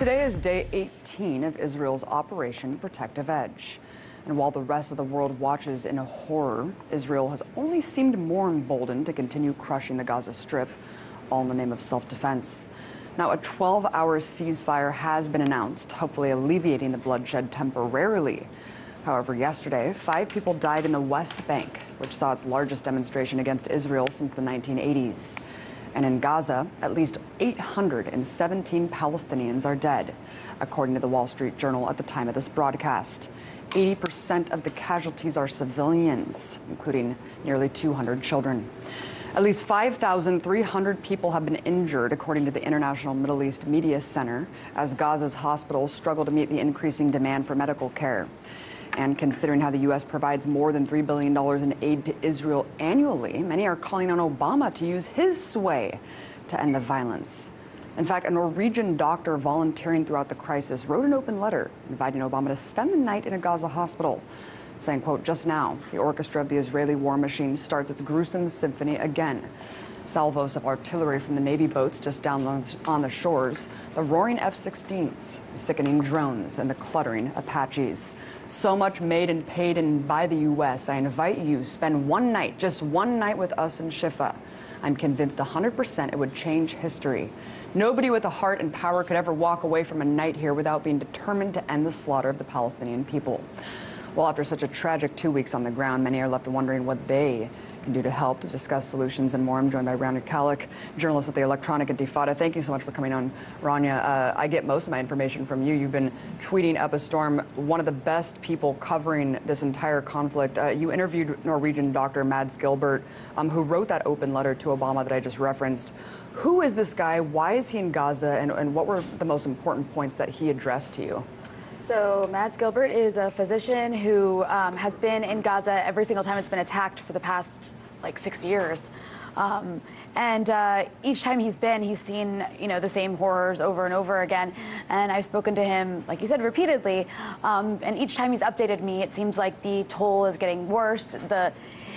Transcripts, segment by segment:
Today is day 18 of Israel's Operation Protective Edge. And while the rest of the world watches in horror, Israel has only seemed more emboldened to continue crushing the Gaza Strip, all in the name of self-defense. Now, a 12-hour ceasefire has been announced, hopefully alleviating the bloodshed temporarily. However, yesterday, 5 people died in the West Bank, which saw its largest demonstration against Israel since the 1980s. And in Gaza, at least 817 Palestinians are dead, according to the Wall Street Journal at the time of this broadcast. 80% of the casualties are civilians, including nearly 200 children. At least 5,300 people have been injured, according to the International Middle East Media Center, as Gaza's hospitals struggle to meet the increasing demand for medical care. And considering how the U.S. provides more than $3 billion in aid to Israel annually, many are calling on Obama to use his sway to end the violence. In fact, a Norwegian doctor volunteering throughout the crisis wrote an open letter inviting Obama to spend the night in a Gaza hospital, saying, quote, "Just now, the orchestra of the Israeli war machine starts its gruesome symphony again. Salvos of artillery from the Navy boats just down on the shores, the roaring F-16s, the sickening drones, and the cluttering Apaches. So much made and paid in by the U.S. I invite you, spend one night, just one night with us in Shifa. I'm convinced 100% it would change history. Nobody with a heart and power could ever walk away from a night here without being determined to end the slaughter of the Palestinian people." Well, after such a tragic 2 weeks on the ground, many are left wondering what they can do to help. To discuss solutions and more, I'm joined by Rania, Khalek, journalist with the Electronic Intifada. Thank you so much for coming on, Rania. I get most of my information from you. You've been tweeting up a storm, one of the best people covering this entire conflict. You interviewed Norwegian Dr. Mads Gilbert, who wrote that open letter to Obama that I just referenced. Who is this guy? Why is he in Gaza? And what were the most important points that he addressed to you? So Mads Gilbert is a physician who has been in Gaza every single time it's been attacked for the past like 6 years. Each time he's been, he's seen, the same horrors over and over again. And I've spoken to him, like you said, repeatedly. And each time he's updated me, it seems like the toll is getting worse, the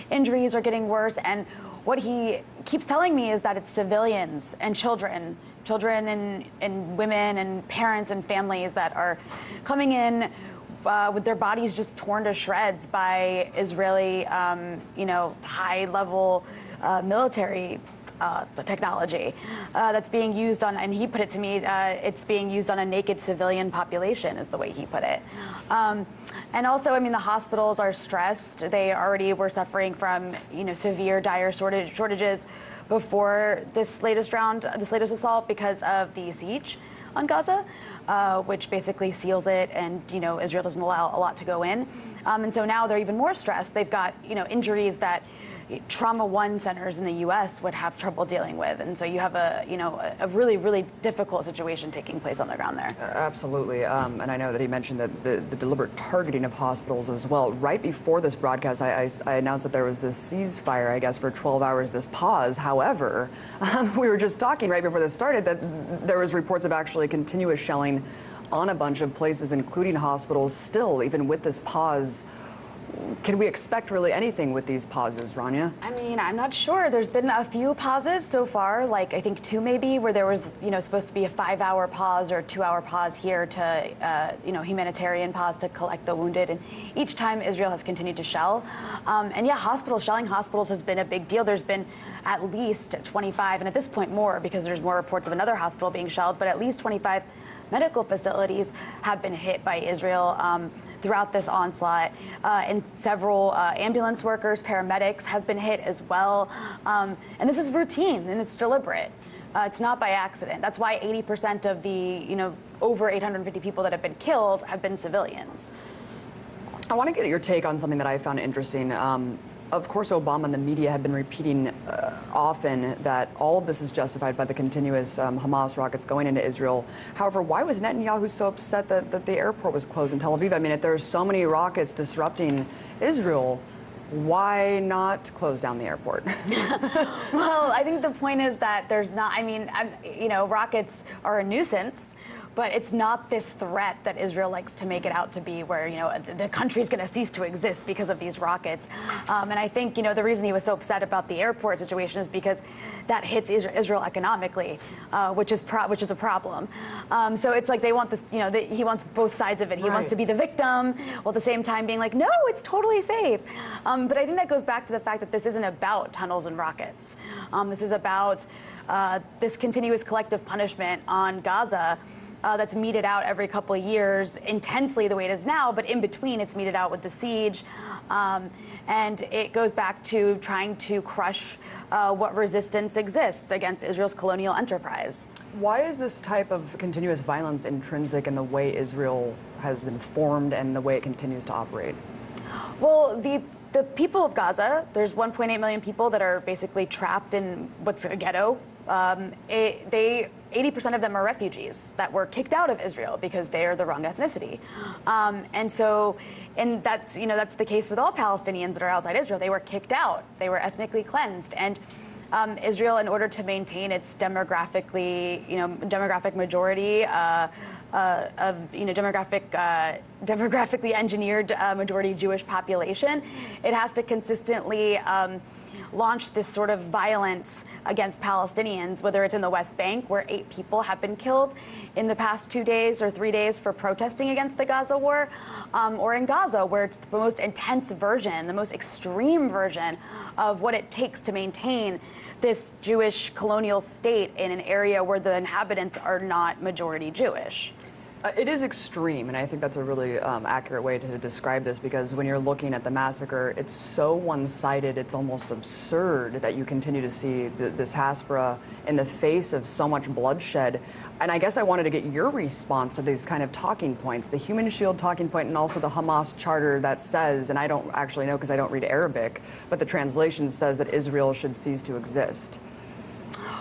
injuries are getting worse. And what he keeps telling me is that it's civilians and children and women and parents and families that are coming in with their bodies just torn to shreds by Israeli, high-level military technology that's being used on, and he put it to me, it's being used on a naked civilian population, is the way he put it. And also, the hospitals are stressed. They already were suffering from, severe, dire shortages before this latest assault because of the siege on Gaza, which basically seals it, and Israel doesn't allow a lot to go in. And so now they're even more stressed. They've got injuries that trauma 1 centers in the U.S. would have trouble dealing with, and so you have a really, really difficult situation taking place on the ground there. Absolutely, and I know that he mentioned that the deliberate targeting of hospitals as well. Right before this broadcast, I announced that there was this ceasefire, I guess, for 12 hours, this pause. However, we were just talking right before this started that there was reports of actually continuous shelling on a bunch of places, including hospitals, still, even with this pause. Can we expect really anything with these pauses, Rania? I'm not sure. There's been a few pauses so far, like I think 2 maybe, where there was, supposed to be a 5-hour pause or a 2-hour pause here to, humanitarian pause to collect the wounded. And each time Israel has continued to shell. And yeah, shelling hospitals has been a big deal. There's been at least 25, and at this point more, because there's more reports of another hospital being shelled, but at least 25 medical facilities have been hit by Israel throughout this onslaught, and several ambulance workers, paramedics have been hit as well. And this is routine, and it's deliberate. It's not by accident. That's why 80% of the, over 850 people that have been killed have been civilians. I want to get your take on something that I found interesting. Of course, Obama and the media have been repeating often that all of this is justified by the continuous Hamas rockets going into Israel. However, why was Netanyahu so upset that the airport was closed in Tel Aviv? If there are so many rockets disrupting Israel, why not close down the airport? Well, I think the point is that there's not, rockets are a nuisance, but it's not this threat that Israel likes to make it out to be, where the country's going to cease to exist because of these rockets. And I think the reason he was so upset about the airport situation is because that hits Israel economically, which is a problem. So it's like they want this, he wants both sides of it. He wants to be the victim while at the same time being like, no, it's totally safe. But I think that goes back to the fact that this isn't about tunnels and rockets. This is about this continuous collective punishment on Gaza that's meted out every couple of years intensely the way it is now, but in between it's meted out with the siege. And it goes back to trying to crush what resistance exists against Israel's colonial enterprise. Why is this type of continuous violence intrinsic in the way Israel has been formed and the way it continues to operate? Well, the people of Gaza, there's 1.8 million people that are basically trapped in what's a ghetto. 80% of them are refugees that were kicked out of Israel because they are the wrong ethnicity. And that's the case with all Palestinians that are outside Israel. They were kicked out. They were ethnically cleansed. And Israel, in order to maintain its demographic majority demographically engineered majority Jewish population, it has to consistently launch this sort of violence against Palestinians, whether it's in the West Bank, where 8 people have been killed in the past 2 days or 3 days for protesting against the Gaza war, or in Gaza, where it's the most intense version, the most extreme version of what it takes to maintain this Jewish colonial state in an area where the inhabitants are not majority Jewish. It is extreme, and I think that's a really accurate way to describe this, because when you're looking at the massacre, it's so one-sided, it's almost absurd that you continue to see this Hasbara in the face of so much bloodshed. And I guess I wanted to get your response to these kind of talking points, the human shield talking point and also the Hamas charter that says, and I don't actually know because I don't read Arabic, but the translation says that Israel should cease to exist.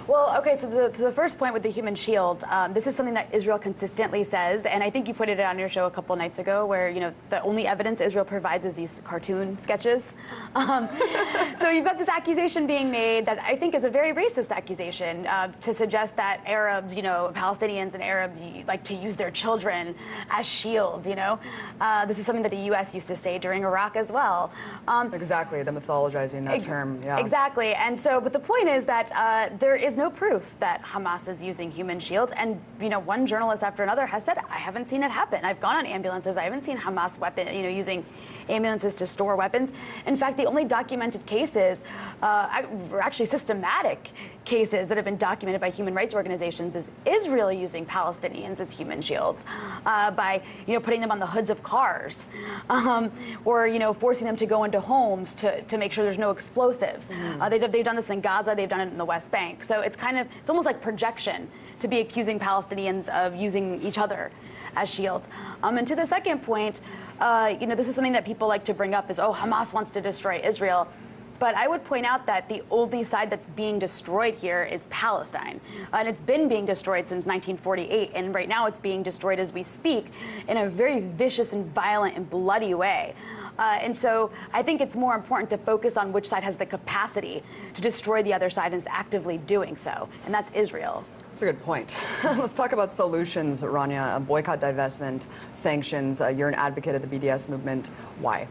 Well, okay, so the first point with the human shield, this is something that Israel consistently says, and I think you pointed it out on your show a couple nights ago, where the only evidence Israel provides is these cartoon sketches. So you've got this accusation being made that I think is a very racist accusation to suggest that Arabs, Palestinians and Arabs like to use their children as shields. This is something that the U.S. used to say during Iraq as well. Exactly, the mythologizing that term. Yeah. Exactly, and so, but the point is that there is no proof that Hamas is using human shields, and one journalist after another has said, I haven't seen it happen. I've gone on ambulances. I haven't seen Hamas using ambulances to store weapons. In fact, the only documented cases, actually systematic cases that have been documented by human rights organizations, is Israel using Palestinians as human shields by putting them on the hoods of cars, or forcing them to go into homes to make sure there's no explosives. They've done this in Gaza. They've done it in the West Bank. So it's almost like projection to be accusing Palestinians of using each other as shields. And to the second point, this is something that people like to bring up is, oh, Hamas wants to destroy Israel. But I would point out that the only side that's being destroyed here is Palestine. And it's been being destroyed since 1948. And right now it's being destroyed as we speak in a very vicious and violent and bloody way. And so I think it's more important to focus on which side has the capacity to destroy the other side and is actively doing so. And that's Israel. That's a good point. Let's talk about solutions, Rania. Boycott, divestment, sanctions. You're an advocate of the BDS movement. Why?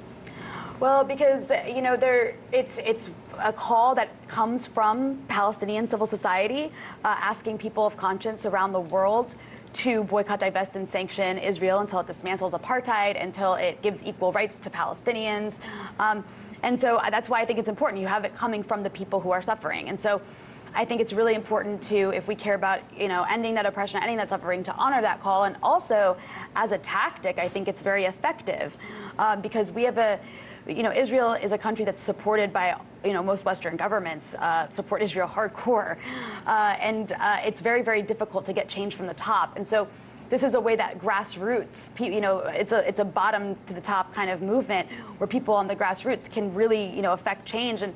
Well, because it's a call that comes from Palestinian civil society, asking people of conscience around the world to boycott, divest, and sanction Israel until it dismantles apartheid, until it gives equal rights to Palestinians. And so that's why I think it's important. You have it coming from the people who are suffering. And so I think it's really important to, if we care about, ending that oppression, ending that suffering, to honor that call. And also, as a tactic, I think it's very effective because we have Israel is a country that's supported by, most Western governments support Israel hardcore. And it's very, very difficult to get change from the top. And so this is a way that grassroots, it's a bottom to the top kind of movement where people on the grassroots can really, affect change. And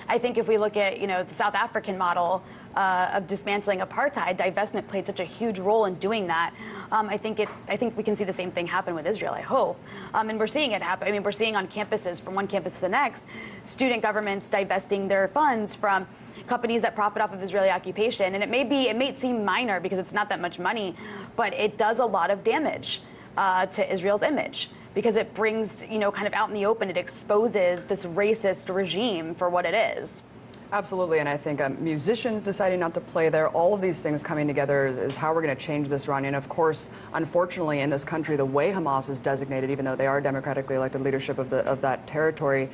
I think if we look at, the South African model of dismantling apartheid, divestment played such a huge role in doing that. I think we can see the same thing happen with Israel, I hope. And we're seeing it happen. I mean, we're seeing on campuses, from one campus to the next, student governments divesting their funds from companies that profit off of Israeli occupation. And it may seem minor because it's not that much money, but it does a lot of damage to Israel's image, because it brings, kind of out in the open, it exposes this racist regime for what it is. Absolutely, and I think musicians deciding not to play there, all of these things coming together is how we're going to change this, Rania. And of course, unfortunately, in this country, the way Hamas is designated, even though they are democratically elected leadership of that territory,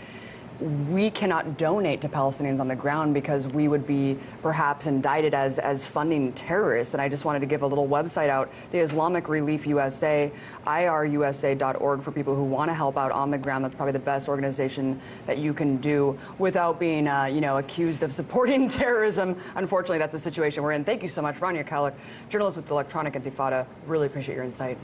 we cannot donate to Palestinians on the ground because we would be perhaps indicted as funding terrorists. And I just wanted to give a little website out, the Islamic Relief USA, irusa.org, for people who want to help out on the ground. That's probably the best organization that you can do without being, accused of supporting terrorism. Unfortunately, that's the situation we're in. Thank you so much, Rania Khalek, journalist with the Electronic Intifada. Really appreciate your insight.